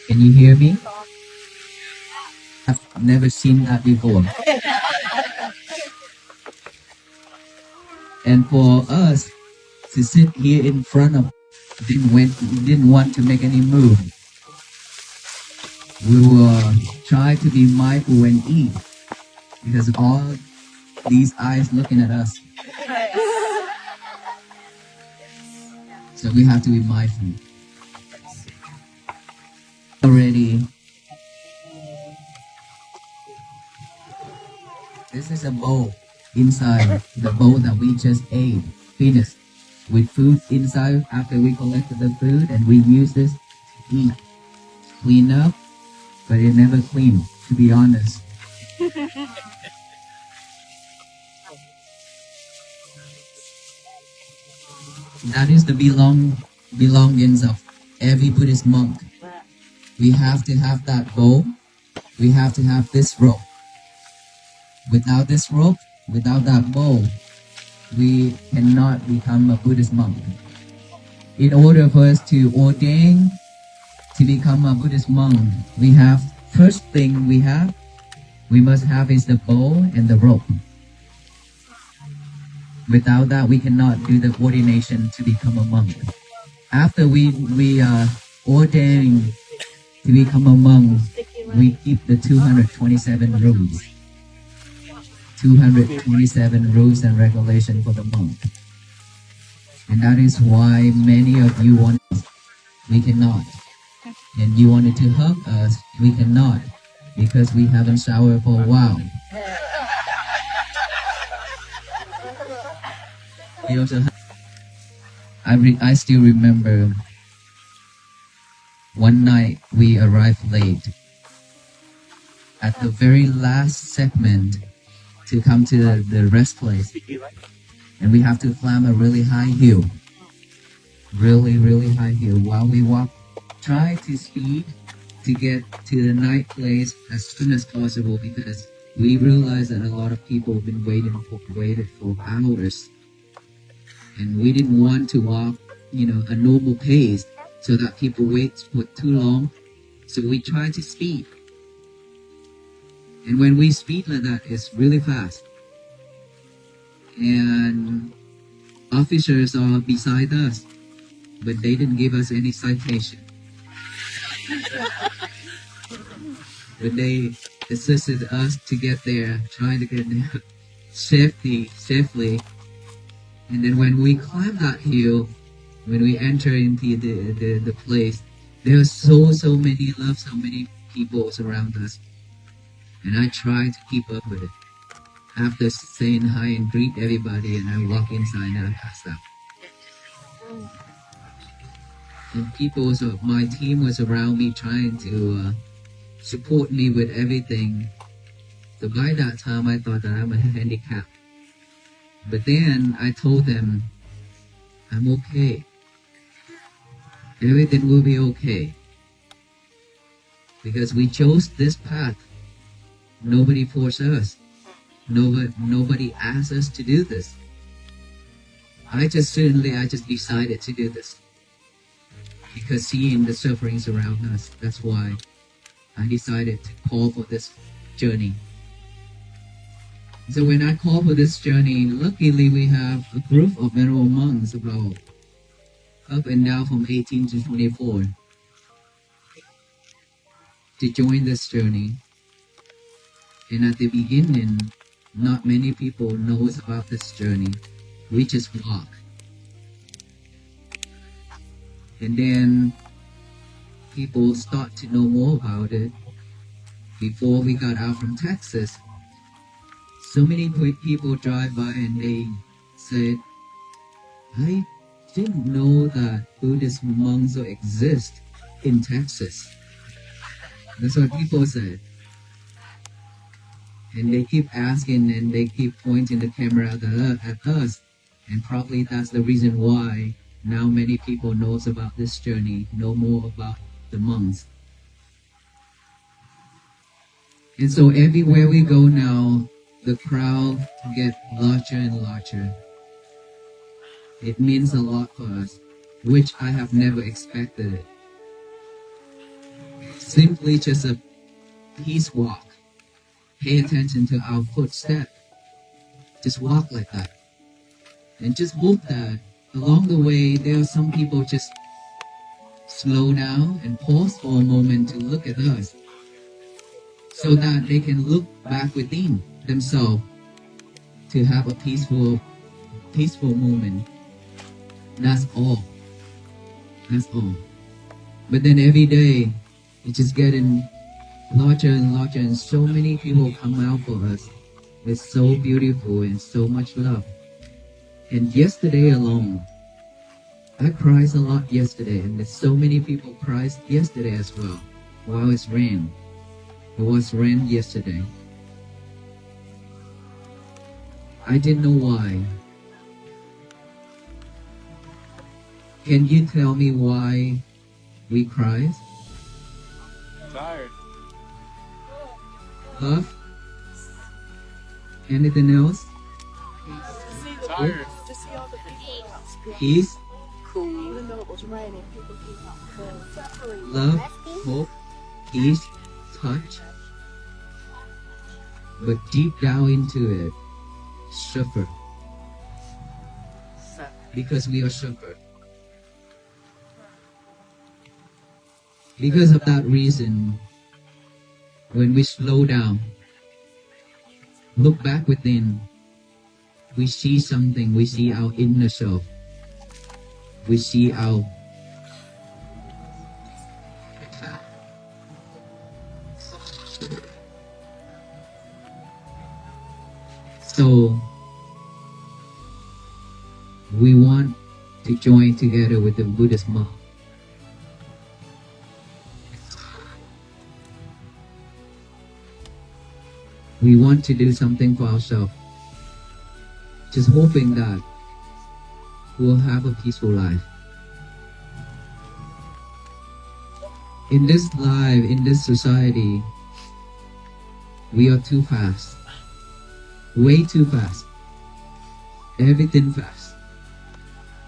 Can you hear me? I've never seen that before. And for us to sit here in front of didn't want to make any move. We will try to be mindful and eat because of all these eyes looking at us. So we have to be mindful. Already, this is a bowl inside the bowl that we just ate, finished with food inside after we collected the food, and we use this to eat, clean up, but it never clean, to be honest. That is the belongings of every Buddhist monk. We have to have that bowl. We have to have this rope. Without this rope, without that bowl, we cannot become a Buddhist monk. In order for us to ordain to become a Buddhist monk, first thing we must have is the bowl and the rope. Without that, we cannot do the ordination to become a monk. After we ordain to become a monk, we keep the 227 rules. 227 rules and regulations for the monk. And that is why many of you we cannot. And you wanted to hug us, we cannot, because we haven't showered for a while. We also I still remember one night we arrived late. At the very last segment to come to the rest place. And we have to climb a really high hill. Really, really high hill. While we walk, try to speed to get to the night place as soon as possible, because we realize that a lot of people have been waited for hours. And we didn't want to walk, a normal pace so that people wait for too long. So we try to speed. And when we speed like that, it's really fast. And officers are beside us, but they didn't give us any citation. But they assisted us to get there, trying to get there safely. And then when we climb that hill, when we enter into the place, there are so many people around us. And I try to keep up with it. After saying hi and greet everybody, and I walk inside and I pass out. And my team was around me trying to support me with everything. So by that time, I thought that I'm a handicap. But then I told them, I'm okay. Everything will be okay. Because we chose this path. Nobody forced us. Nobody asked us to do this. I just decided to do this. Because seeing the sufferings around us, that's why I decided to call for this journey. So when I call for this journey, luckily we have a group of venerable monks about up and down from 18 to 24 to join this journey. And at the beginning, not many people knows about this journey. We just walk. And then people start to know more about it. Before we got out from Texas, so many people drive by and they said, I didn't know that Buddhist monks exist in Texas. That's what people said. And they keep asking and they keep pointing the camera at us. And probably that's the reason why now many people knows about this journey, know more about the monks. And so everywhere we go now, the crowd get larger and larger. It means a lot for us, which I have never expected it. Simply just a peace walk. Pay attention to our footstep. Just walk like that. And just hope that along the way, there are some people just slow down and pause for a moment to look at us so that they can look back within themselves to have a peaceful moment. That's all. That's all. But then every day, it's just getting larger and larger, and so many people come out for us. It's so beautiful and so much love. And yesterday alone, I cried a lot yesterday, and there's so many people cried yesterday as well. While it's rain. It was rain yesterday. I didn't know why. Can you tell me why we cried? Tired. Love? Anything else? Tired. Just see all the people. Peace, Cool. Even though it was raining, people came out. love, hope, peace, touch. But deep down into it, suffer. Because we are suffered. Because of that reason, when we slow down, look back within, we see something, we see our inner self. We see our so we want to join together with the Buddhist monk. We want to do something for ourselves, just hoping that we'll have a peaceful life. In this life, in this society, we are too fast. Way too fast. Everything fast.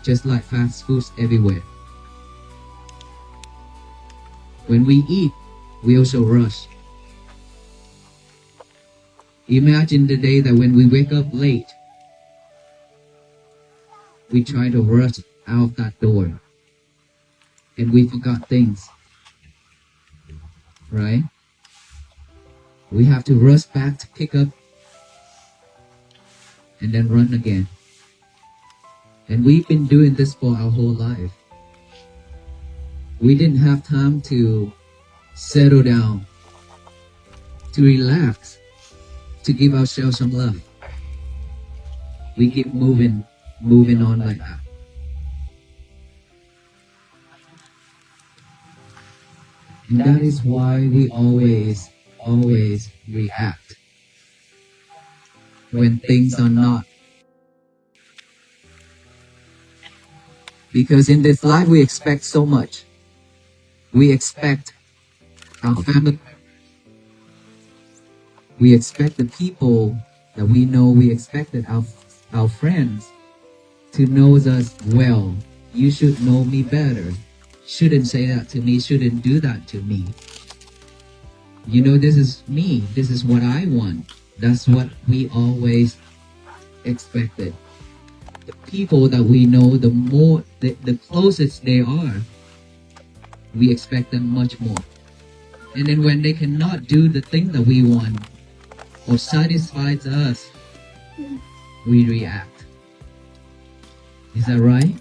Just like fast foods everywhere. When we eat, we also rush. Imagine the day that when we wake up late, we try to rush out of that door and we forgot things, right? We have to rush back to pick up and then run again. And we've been doing this for our whole life. We didn't have time to settle down, to relax, to give ourselves some love. We keep moving on like that. And that is why we always react when things are not. Because in this life we expect so much. We expect our family. We expect the people that we know. We expected our friends to know us well. You should know me better. Shouldn't say that to me. Shouldn't do that to me. You know, this is me. This is what I want. That's what we always expected. The people that we know, the closest they are, we expect them much more. And then when they cannot do the thing that we want or satisfies us, we react. Is that right?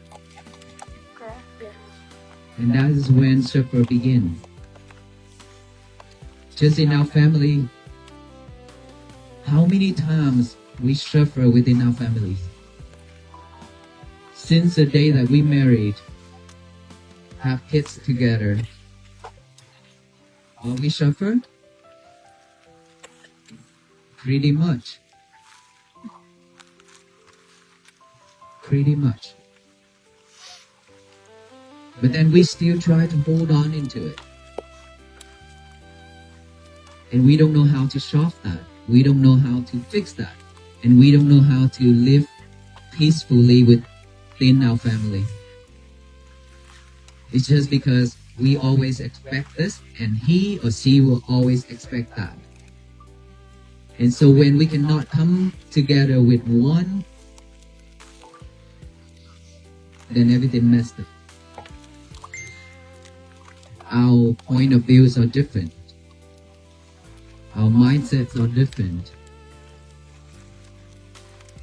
And that is when suffer begins. Just in our family, how many times we suffer within our families? Since the day that we married, have kids together, will we suffer? Pretty much. Pretty much. But then we still try to hold on into it. And we don't know how to solve that. We don't know how to fix that. And we don't know how to live peacefully within our family. It's just because We always expect this, and he or she will always expect that. And so when we cannot come together with one, then everything messed up. Our point of views are different. Our mindsets are different.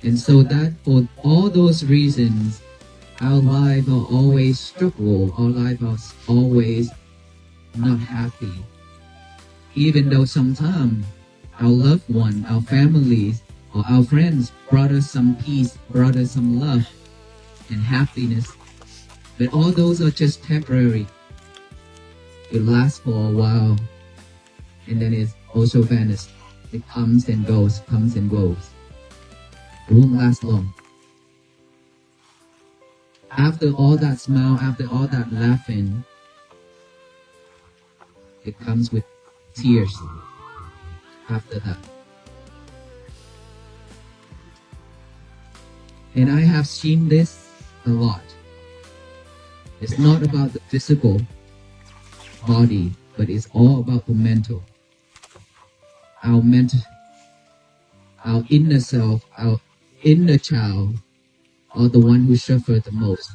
And so that for all those reasons, our life are always struggle, our life are always not happy. Even though sometimes our loved one, our families, or our friends brought us some peace, brought us some love and happiness. But all those are just temporary. It lasts for a while, and then it also vanishes. It comes and goes, comes and goes. It won't last long. After all that smile, after all that laughing, it comes with tears after that. And I have seen this a lot. It's not about the physical body, but it's all about the mental. Our inner self, our inner child are the one who suffer the most.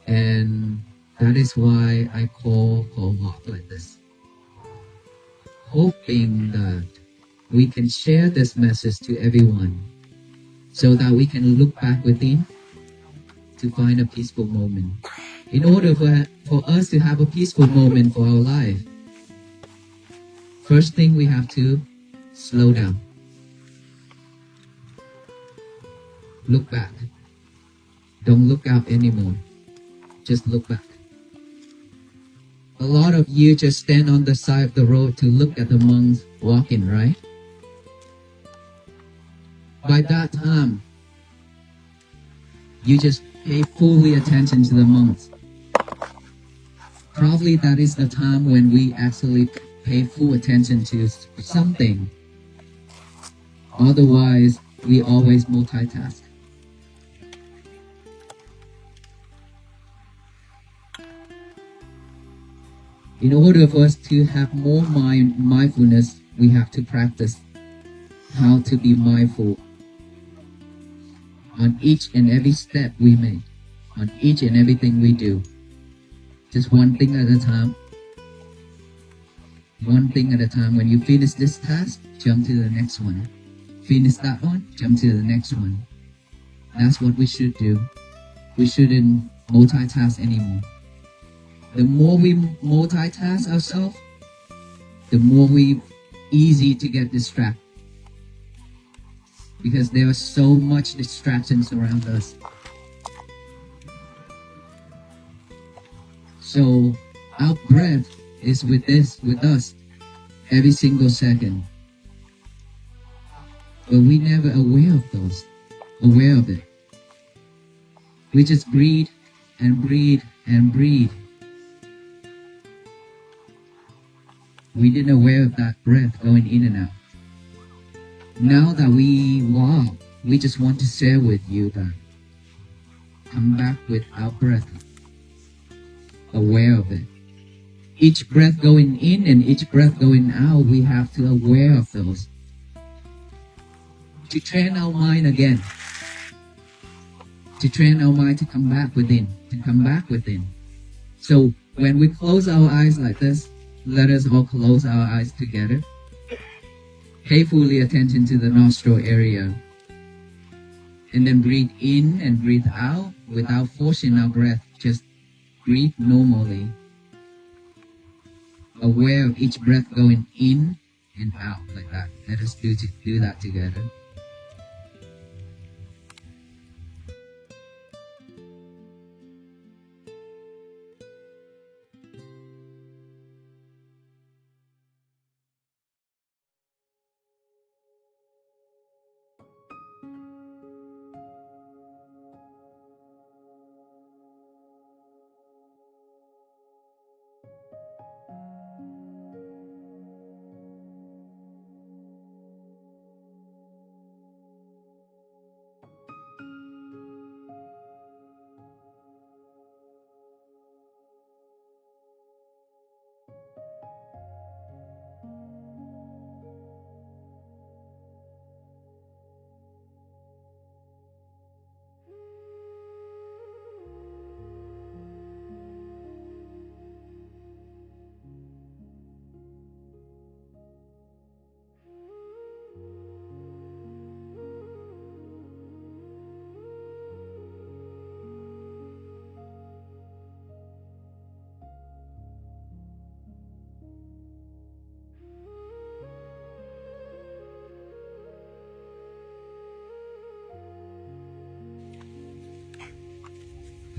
And that is why I call walk like this, hoping that we can share this message to everyone so that we can look back within to find a peaceful moment. In order for us to have a peaceful moment for our life, first thing we have to slow down. Look back. Don't look out anymore. Just look back. A lot of you just stand on the side of the road to look at the monks walking, right? By that time, you just pay fully attention to the monks. Probably that is the time when we actually pay full attention to something. Otherwise, we always multitask. In order for us to have more mindfulness, we have to practice how to be mindful on each and every step we make, on each and everything we do. Just one thing at a time. One thing at a time. When you finish this task, jump to the next one. Finish that one, jump to the next one. That's what we should do. We shouldn't multitask anymore. The more we multitask ourselves, the more we easy to get distracted. Because there are so much distractions around us. So our breath is with us every single second. But we never aware of it. We just breathe and breathe and breathe. We didn't aware of that breath going in and out. Now that we just want to share with you that come back with our breath. Aware of it. Each breath going in and each breath going out, we have to aware of those. To train our mind again. To train our mind to come back within. So when we close our eyes like this, let us all close our eyes together. Pay fully attention to the nostril area. And then breathe in and breathe out without forcing our breath. Just breathe normally. Aware of each breath going in and out like that. Let us do that together.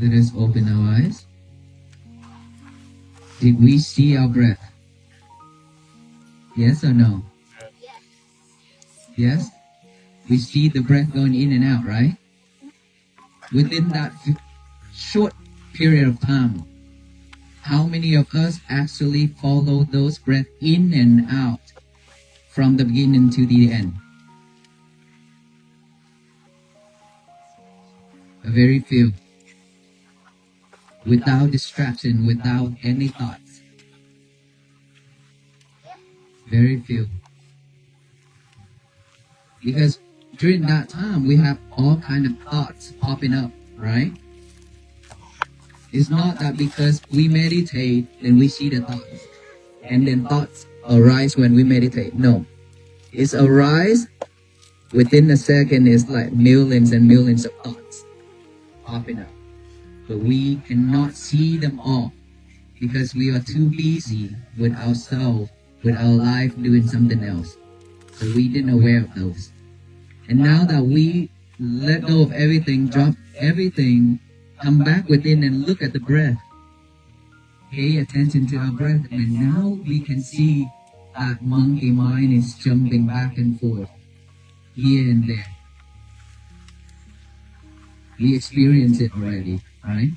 Let us open our eyes. Did we see our breath? Yes or no? Yes? We see the breath going in and out, right? Within that short period of time, how many of us actually follow those breaths in and out from the beginning to the end? A very few. Without distraction, without any thoughts. Very few. Because during that time, we have all kind of thoughts popping up, right? It's not that because we meditate, then we see the thoughts. And then thoughts arise when we meditate. No. It's arise within a second. It's like millions and millions of thoughts popping up. But we cannot see them all because we are too busy with ourselves, with our life doing something else. So we didn't aware of those. And now that we let go of everything, drop everything, come back within and look at the breath, pay attention to our breath, and now we can see that monkey mind is jumping back and forth, here and there. We experience it already, right?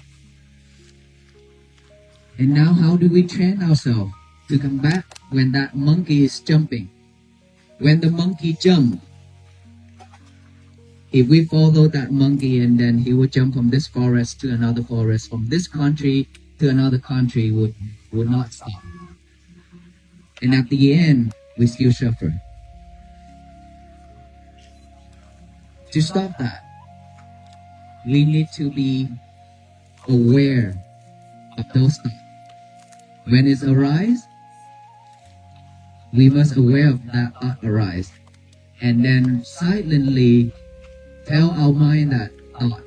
And now how do we train ourselves to come back when that monkey is jumping? When the monkey jumps, if we follow that monkey and then he would jump from this forest to another forest, from this country to another country, would not stop. And at the end, we still suffer. To stop that, we need to be aware of those thoughts. When it arises, we must aware of that thought arise. And then silently tell our mind that thought,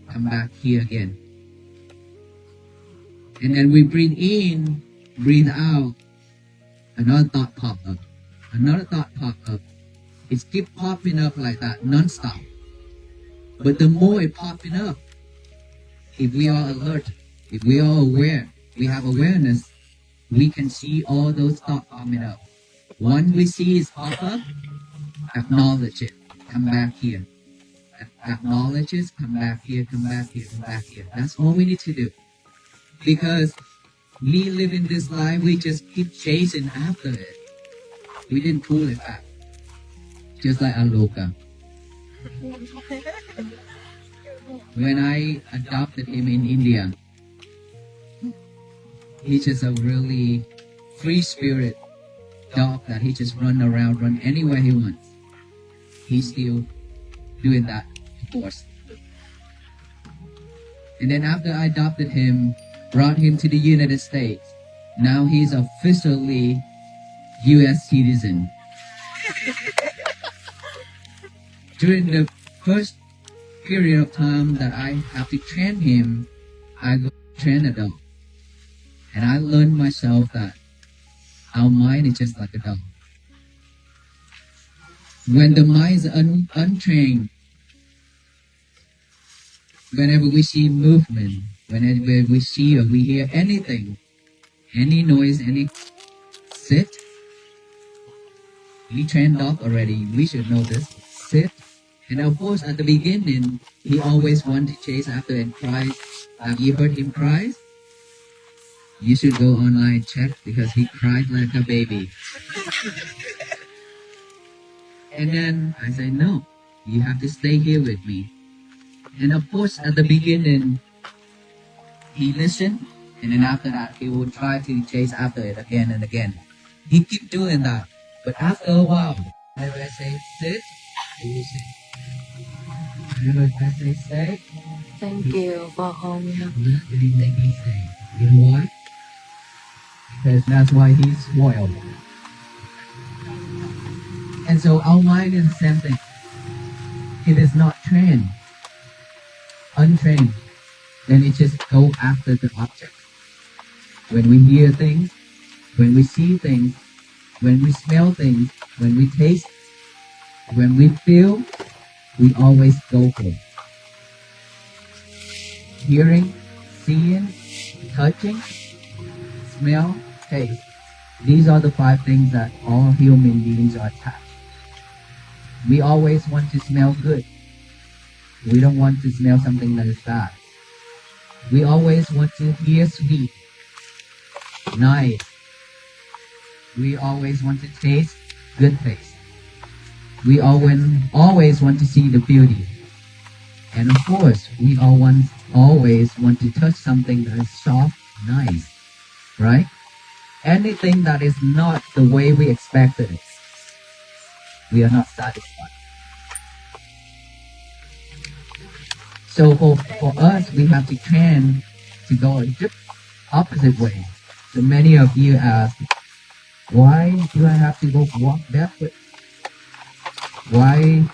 come back here again. And then we breathe in, breathe out, another thought pop up, another thought pop up. It keeps popping up like that, non-stop. But the more it popping up, if we are alert, if we are aware, we have awareness, we can see all those thoughts popping up. Once we see it pop up, acknowledge it, come back here. Acknowledge it, come back here, come back here, come back here. That's all we need to do. Because we live in this life, we just keep chasing after it. We didn't pull it back. Just like Aloka. When I adopted him in India, he's just a really free spirit dog that he just run around, run anywhere he wants. He's still doing that, of course. And then after I adopted him, brought him to the United States, now he's officially U.S. citizen. During the first period of time that I have to train him, I go train a dog. And I learned myself that our mind is just like a dog. When the mind is untrained, whenever we see movement, whenever we see or we hear anything, any noise, any sit, we train dog already, we should know this, sit. And of course, at the beginning, he always wants to chase after and cry. Have you heard him cry? You should go online check because he cried like a baby. And then I say, no, you have to stay here with me. And of course, at the beginning, he listened. And then after that, he would try to chase after it again and again. He keep doing that. But after a while, whenever I say sit, he will sit. Whenever I say stay, Thank you for calling up. not anything he say. You know why? Because that's why he's spoiled. And so our mind is the same thing. It is not trained, untrained, then it just go after the object. When we hear things, when we see things, when we smell things, when we taste, when we feel, we always go for it. hearing, seeing, touching, smell, taste. These are the 5 things that all human beings are attached. We always want to smell good. We don't want to smell something that is bad. We always want to hear sweet, nice. We always want to taste good taste. We always want to see the beauty. And of course, we always want to touch something that is soft, nice, right? Anything that is not the way we expected it, we are not satisfied. So for us, we have to tend to go the opposite way. So many of you ask, why do I have to go walk barefoot? Why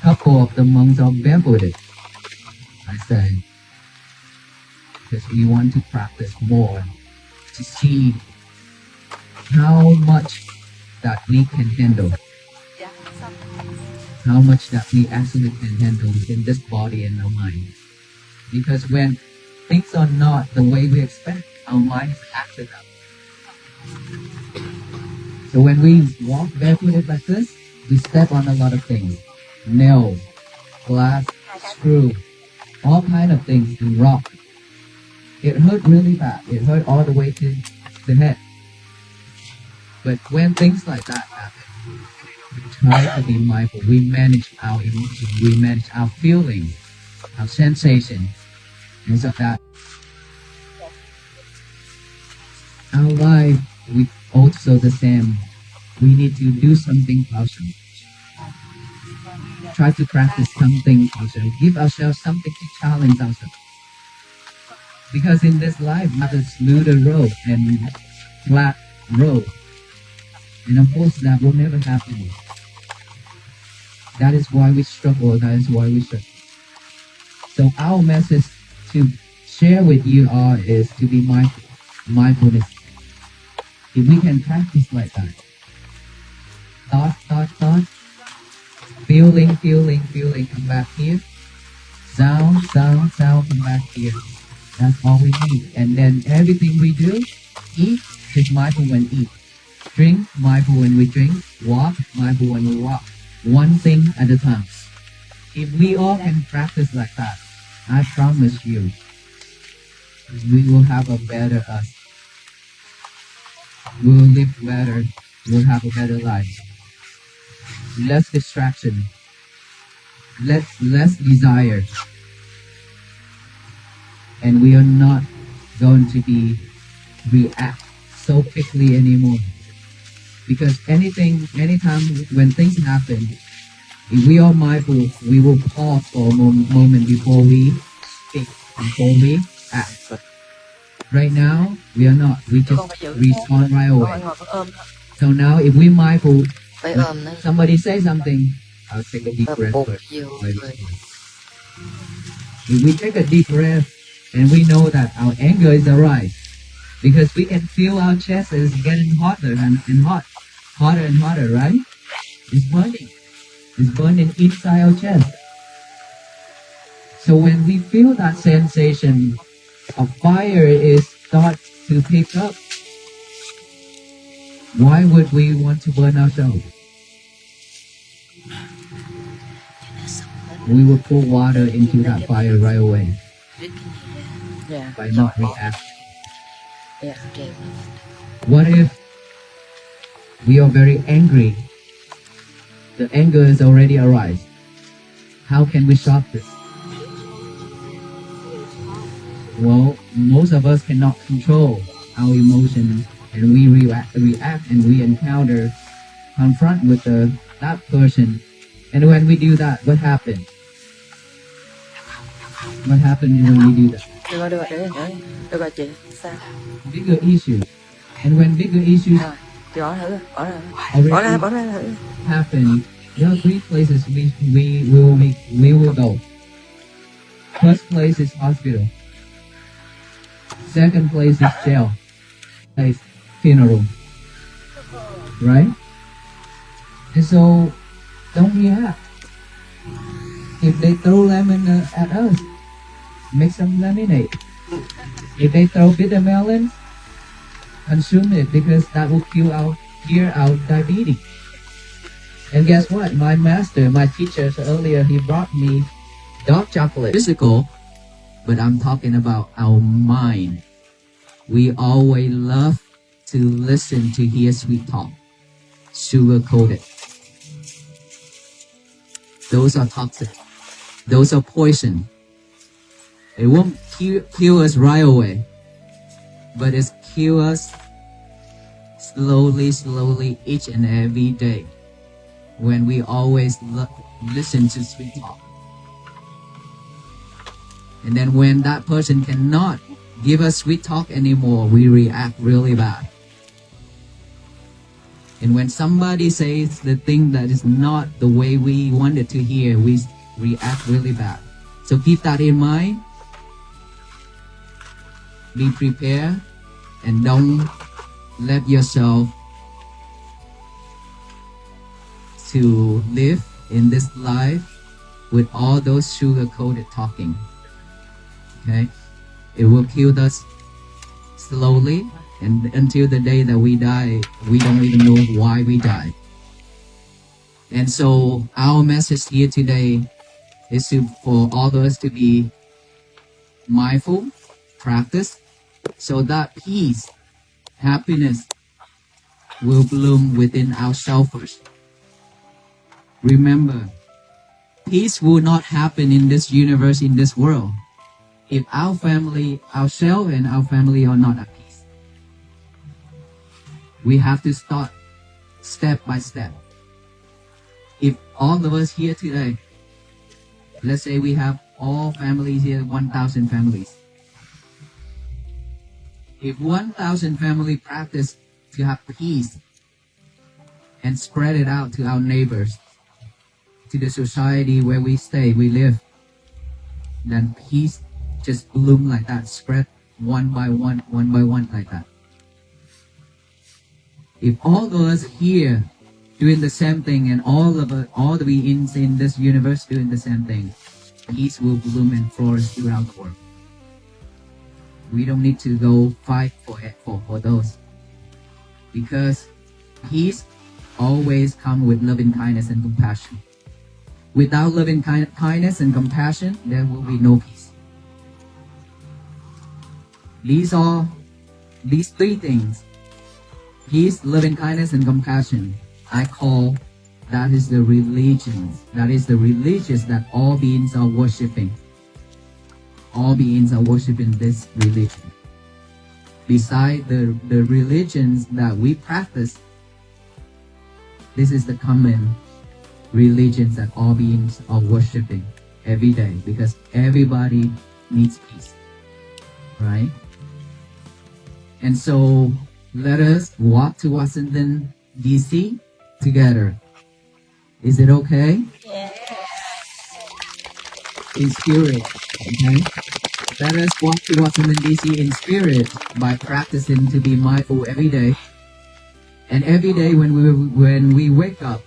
couple of the monks are barefooted? I say, because we want to practice more to see how much that we can handle, how much that we actually can handle in this body and our mind. Because when things are not the way we expect, our mind is acted up. So when we walk barefooted like this, we step on a lot of things. Nails, glass, screw, all kind of things, and rock. It hurt really bad. It hurt all the way to the head. But when things like that happen, we try to be mindful. We manage our emotions. We manage our feelings, our sensations. And so that our life, we also the same. We need to do something for ourselves. Try to practice something for ourselves. Give ourselves something to challenge ourselves. Because in this life, we have a smoother road and flat road. And of course, that will never happen. That is why we struggle. That is why we struggle. So our message to share with you all is to be mindful. Mindfulness. If we can practice like that. Thought. Feeling, come back here. Sound, come back here. That's all we need. And then everything we do, eat, is mindful when eat. Drink, mindful when we drink. Walk, mindful when we walk. One thing at a time. If we all can practice like that, I promise you, we will have a better us. We will live better. We'll have a better life. Less distraction. Less desire. And we are not going to be react so quickly anymore. Because anytime when things happen, if we are mindful, we will pause for a moment before we speak, before we act. Right now, we are not. We just respond right away. So now, if we're mindful, somebody say something, I'll take a deep breath first. If we take a deep breath, and we know that our anger is arise, because we can feel our chest is getting hotter and hotter, right? It's burning. It's burning inside our chest. So when we feel that sensation of fire is start to pick up, why would we want to burn ourselves? We will pour water into that fire right away. By not reacting. What if we are very angry? The anger is already arise. How can we stop this? Well, most of us cannot control our emotions, and we react and we confront with that person. And when we do that, what happens? What happens when we do that? Bigger issues. And when bigger issues happen, there are 3 places we will go. First place is hospital. Second place is jail. Place funeral. Right? And so don't react. If they throw lemon at us, make some lemonade. If they throw bitter melon, consume it because that will clear out diabetes. And guess what? My master, my teacher, so earlier he brought me dark chocolate. Physical, but I'm talking about our mind. We always love to listen to hear sweet talk, sugar-coated. Those are toxic. Those are poison. It won't kill us right away, but it's kill us slowly, each and every day when we always listen to sweet talk. And then when that person cannot give us sweet talk anymore, we react really bad. And when somebody says the thing that is not the way we wanted to hear, we react really bad. So keep that in mind. Be prepared and don't let yourself to live in this life with all those sugar-coated talking. Okay? It will kill us slowly, and until the day that we die, we don't even know why we die. And so our message here today is for all of us to be mindful, practice, so that peace, happiness will bloom within ourselves first. Remember, peace will not happen in this universe, in this world, if our family, ourselves and our family are not at peace. We have to start step by step. If all of us here today, let's say we have all families here, 1,000 families. If 1,000 family practice to have peace and spread it out to our neighbors, to the society where we stay, we live, then peace just bloom like that, spread one by one like that. If all of us here doing the same thing and all the beings in this universe doing the same thing, peace will bloom and flourish throughout the world. We don't need to go fight for those, because peace always comes with loving kindness and compassion. Without loving kindness and compassion, there will be no peace. These three things, peace, loving kindness, and compassion, I call that is the religions. That is the religions that all beings are worshipping. All beings are worshipping this religion. Beside the religions that we practice, this is the common religions that all beings are worshipping every day, because everybody needs peace, right? And so let us walk to Washington, D.C. together. Is it okay? Yes. In spirit, okay? Let us walk to Washington, D.C. in spirit by practicing to be mindful every day. And every day when we wake up,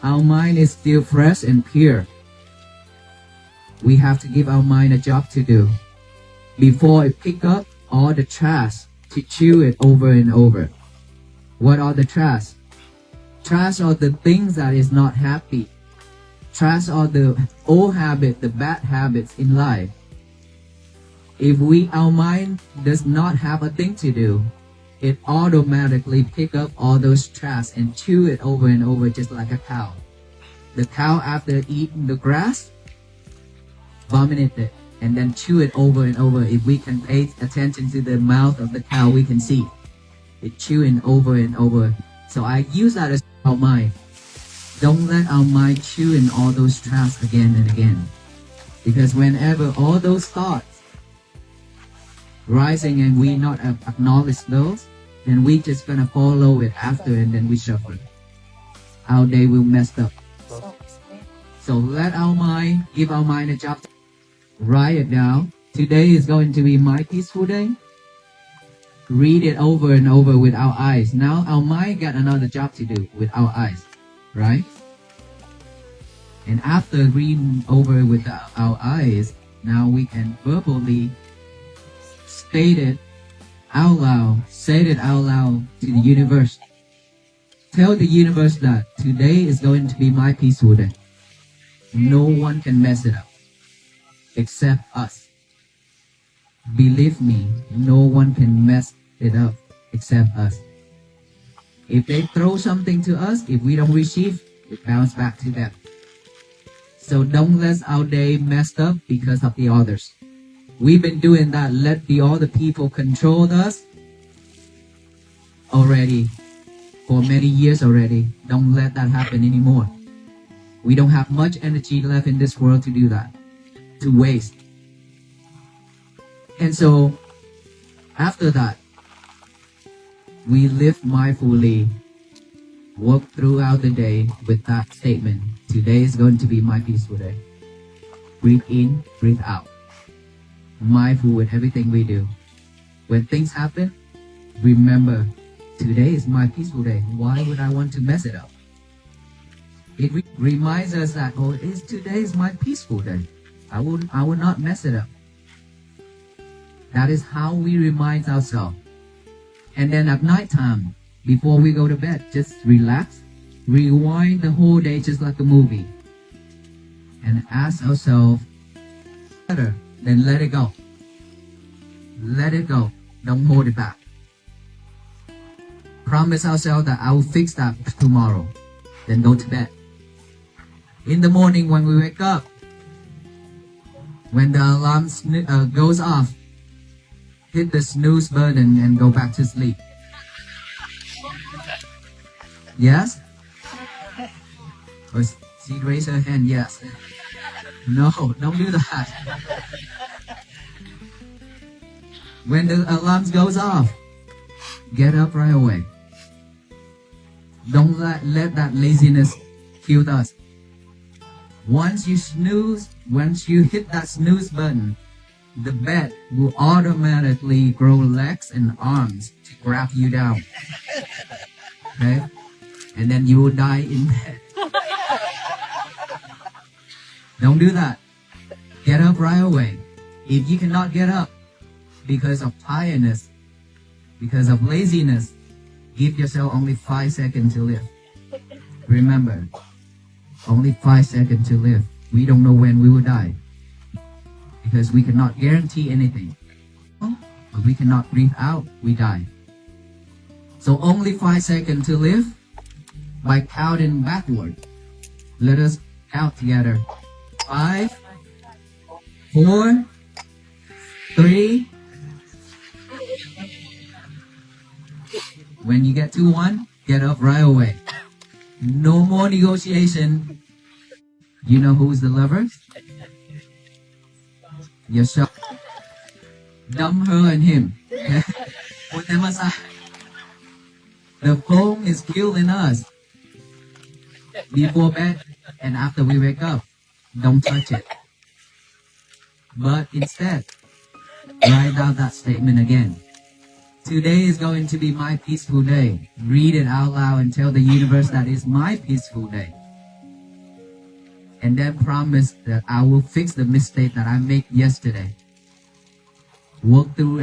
our mind is still fresh and pure. We have to give our mind a job to do. Before it pick up all the trash, to chew it over and over. What are the trash? Trash are the things that is not happy. Trash are the old habits, the bad habits in life. If our mind does not have a thing to do, it automatically pick up all those trash and chew it over and over, just like a cow. The cow, after eating the grass, vomit it and then chew it over and over. If we can pay attention to the mouth of the cow, we can see it chewing over and over. So I use that as our mind. Don't let our mind chew in all those trash again and again. Because whenever all those thoughts rising and we not acknowledge those, then we just gonna follow it after, and then we suffer. Our day will mess up. So let our mind, give our mind a job. Write it down. Today is going to be my peaceful day. Read it over and over with our eyes. Now our mind got another job to do with our eyes, right? And after reading over with our eyes, Now we can verbally state it out loud, say it out loud to the universe. Tell the universe that today is going to be my peaceful day. No one can mess it up except us. Believe me, no one can mess it up except us. If they throw something to us, if we don't receive, it bounces back to them. So don't let our day messed up because of the others. We've been doing that. Let the other people control us already for many years already. Don't let that happen anymore. We don't have much energy left in this world to do that, to waste. And so after that, we live mindfully, work throughout the day with that statement. Today is going to be my peaceful day. Breathe in, breathe out. Mindful with everything we do. When things happen, remember, today is my peaceful day. Why would I want to mess it up? It reminds us that, oh, today is my peaceful day. I will not mess it up. That is how we remind ourselves. And then at night time, before we go to bed, just relax, rewind the whole day just like a movie, and ask ourselves, better, then let it go. Let it go. Don't hold it back. Promise ourselves that I will fix that tomorrow. Then go to bed. In the morning when we wake up, when the alarm goes off, hit the snooze button and go back to sleep. Yes? Or she raised her hand, yes. No, don't do that. When the alarm goes off, get up right away. Don't let that laziness kill us. Once you snooze, once you hit that snooze button, the bed will automatically grow legs and arms to grab you down. Okay? And then you will die in bed. Don't do that. Get up right away. If you cannot get up because of tiredness, because of laziness, give yourself only 5 seconds to live. Remember, only 5 seconds to live. We don't know when we will die, because we cannot guarantee anything. But we cannot breathe out, we die. So only 5 seconds to live by counting backward. Let us count together. 5, 4, 3. When you get to 1, get up right away. No more negotiation. You know who's the lover? Yourself. Dump her and him. Put them aside. The phone is killing us. Before bed and after we wake up, don't touch it. But instead, write down that statement again. Today is going to be my peaceful day. Read it out loud and tell the universe that it's my peaceful day. And then promise that I will fix the mistake that I made yesterday. Work through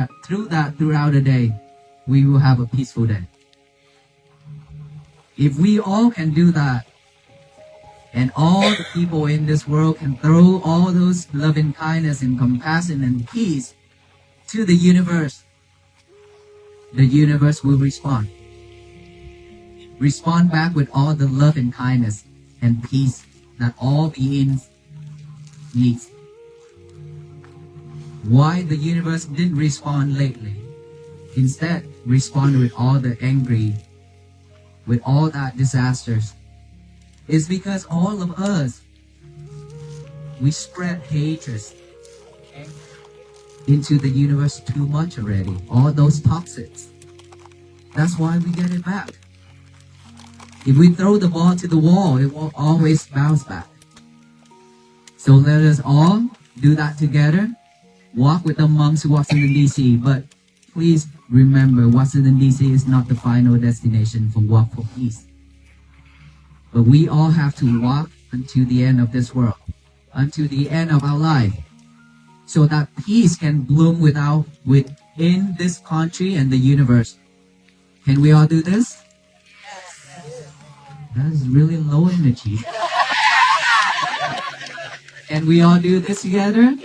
that throughout the day. We will have a peaceful day. If we all can do that, and all the people in this world can throw all those loving kindness and compassion and peace to the universe will respond. Respond back with all the love and kindness and peace that all beings need. Why the universe didn't respond lately? Instead, respond with all the angry, with all that disasters. It's because all of us, we spread hatred into the universe too much already. All those toxins. That's why we get it back. If we throw the ball to the wall, it will always bounce back. So let us all do that together. Walk with the monks in Washington, D.C. But please remember, Washington, D.C. is not the final destination for Walk for Peace. But we all have to walk until the end of this world, until the end of our life. so that peace can bloom within this country and the universe. Can we all do this? That is really low energy. Can we all do this together?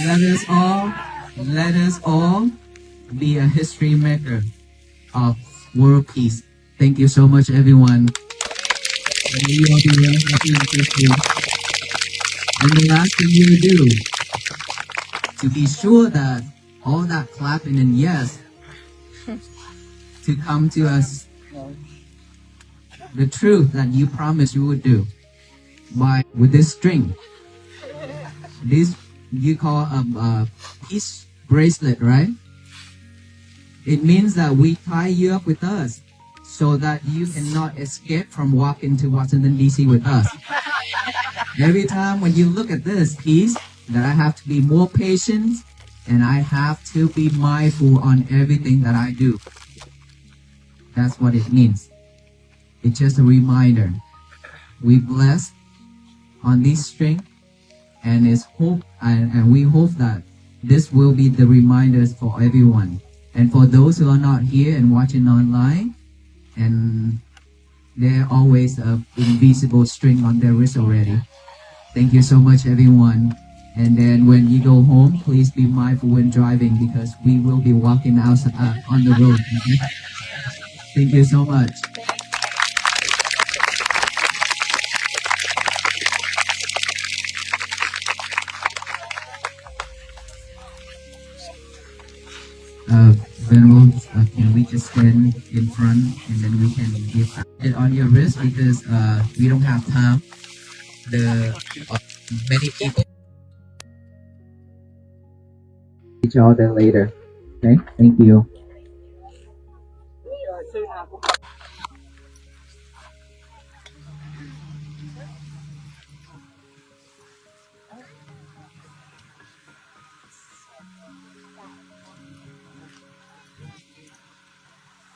Let us all be a history maker of world peace. Thank you so much, everyone. May you all be very happy and peaceful. And the last thing you do, to be sure that all that clapping and yes, to come to us, the truth that you promised you would do, with this string. This you call a peace bracelet, right? It means that we tie you up with us so that you cannot escape from walking to Washington, D.C. with us. Every time when you look at this piece, that I have to be more patient and I have to be mindful on everything that I do. That's what it means. It's just a reminder. We bless on this string, and we hope that this will be the reminders for everyone. And for those who are not here and watching online, and there always a invisible string on their wrist already. Thank you so much, everyone. And then when you go home, please be mindful when driving because we will be walking outside on the road. Okay? Thank you so much. Venerable, can we just stand in front and then we can give it on your wrist because we don't have time. Many people each other later. Okay, thank you.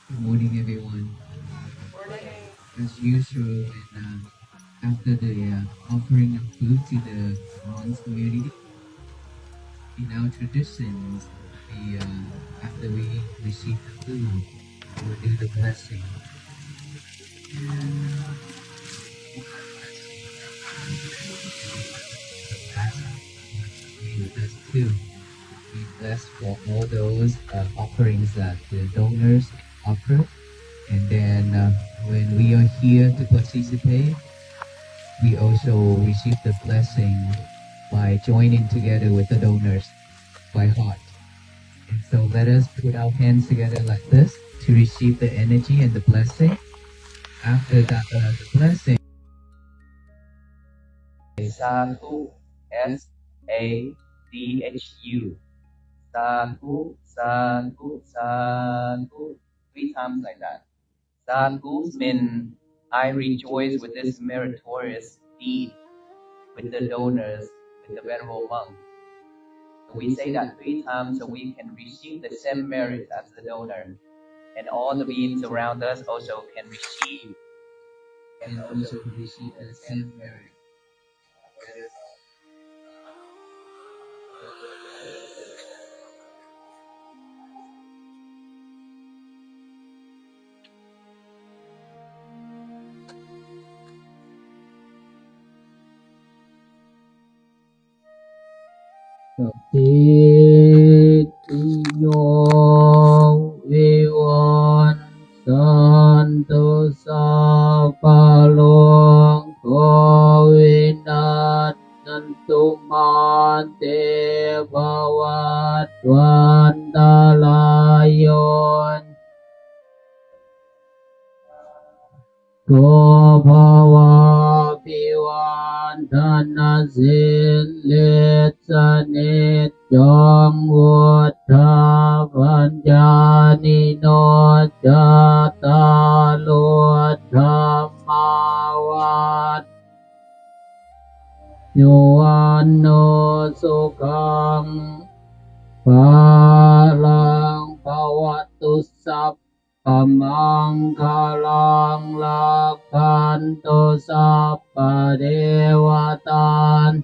Good morning, everyone. As usual, and after the offering of food to the Alms community, in our traditions, after we receive the food, we'll do the blessing. With us too. We bless for all those offerings that the donors offer. And then when we are here to participate, we also receive the blessing by joining together with the donors by heart. And so let us put our hands together like this to receive the energy and the blessing. After that, the blessing. Sadhu, S-A-D-H-U. Sadhu, Sadhu, Sadhu. 3 times like that. Sadhu means I rejoice with this meritorious deed, with the donors, with the venerable monk. We say that 3 times so we can receive the same merit as the donor. And all the beings around us also can receive the same merit. Yo vivan santo sapalong kovinat santu mante bhavat vandalayon Ko bhava pivan dhanasin letsanit jong vuddha panjani no jata lo dhammavat yuvanno sukhang palang bhavatu sap Pamangkalang lakhanto sappa devatan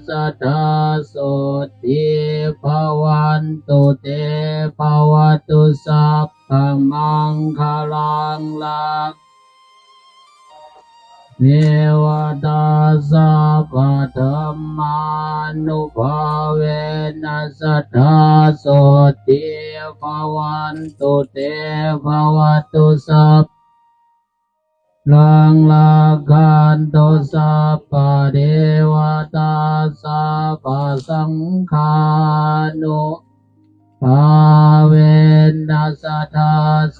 สัทธาโสติภวันตุเตภวตุสัพพมังคลังลักเทวตาสัพพธรรมานุภาเวนัสสัทธาโสติภวันตุเตภวตุสัพลังลากันโตสัพพะเทวตาสัพพะสังฆานุภาเวนัสสัทธาโส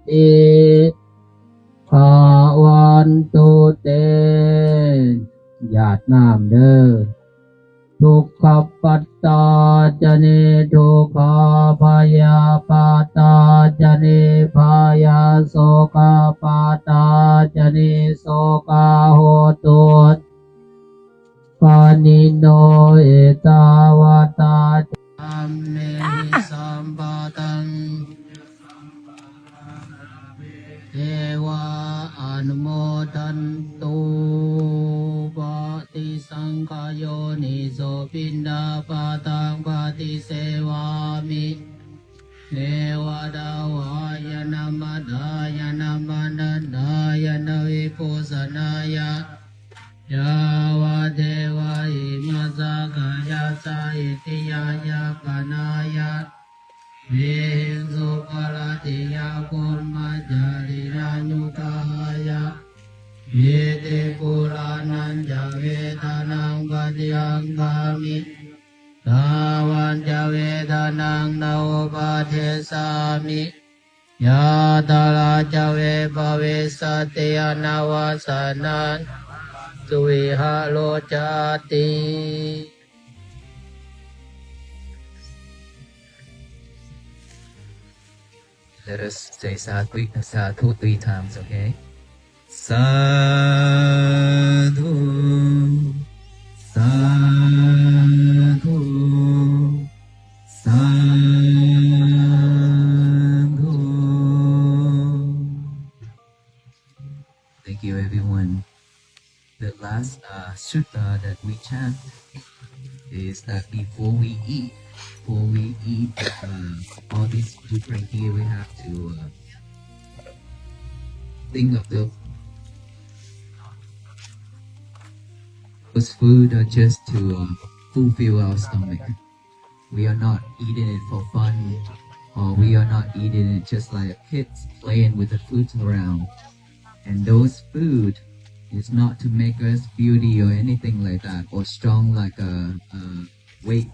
ติภวันตุเตญาติน้ำเด้อทุกขปัตตาจเนทุกขาพยาปัตตาจเนพยาโสกาปัตตาจเนโสกาโหตุปานิโนเอตาวตาธัมเมสัมปะตังเทวาอนุโมทันตุปฏิสังขโยนิโสปินดาปะตังปฏิเสวามิเทวดาวายนามัดายนามันดายนาวิปุสนายะยาวะเทวะอิมัสสะกายาสาอิติยายาปนายะวิสุปรติยาคุมมัจจาริรานุกายะวิติปุรานันจะเวทานังปฏิยังกามิตาวันจะเวทานังนาอุปาเทสามิยาตาลาจะเวภเวสติยานาวาสานันสุวิหาโลจาติ Let us say sadhu 3 times, okay? Sadhu, sadhu, sadhu. Thank you, everyone. The last sutta that we chant is that before we eat all these food right here, we have to think of those food are just to fulfill our stomach. We are not eating it for fun, or we are not eating it just like kids playing with the food around. And those food is not to make us beauty or anything like that, or strong like a weight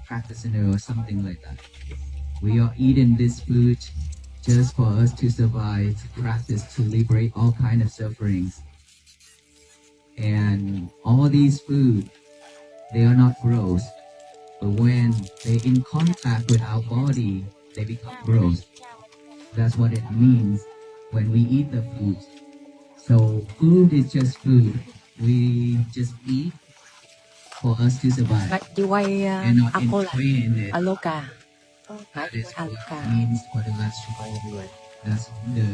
practicing or something like that. We are eating this food just for us to survive, to practice, to liberate all kind of sufferings. And all these food, they are not gross, but when they in contact with our body, they become gross. That's what it means when we eat the food. So food is just food. We just eat for us to survive. Bạn đi quay And not Aloka. entrain it. Aloka. That is what Aloka. it means for the last ritual. That's the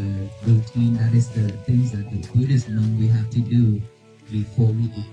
routine. That is the things that the Buddhist monk we have to do before we eat.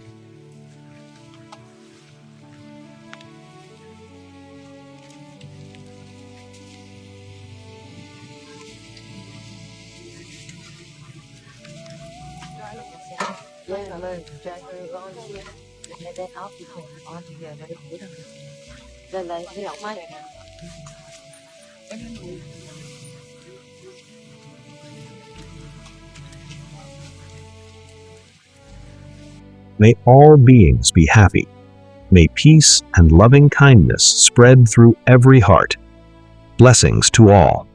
May all beings be happy. May peace and loving kindness spread through every heart. Blessings to all.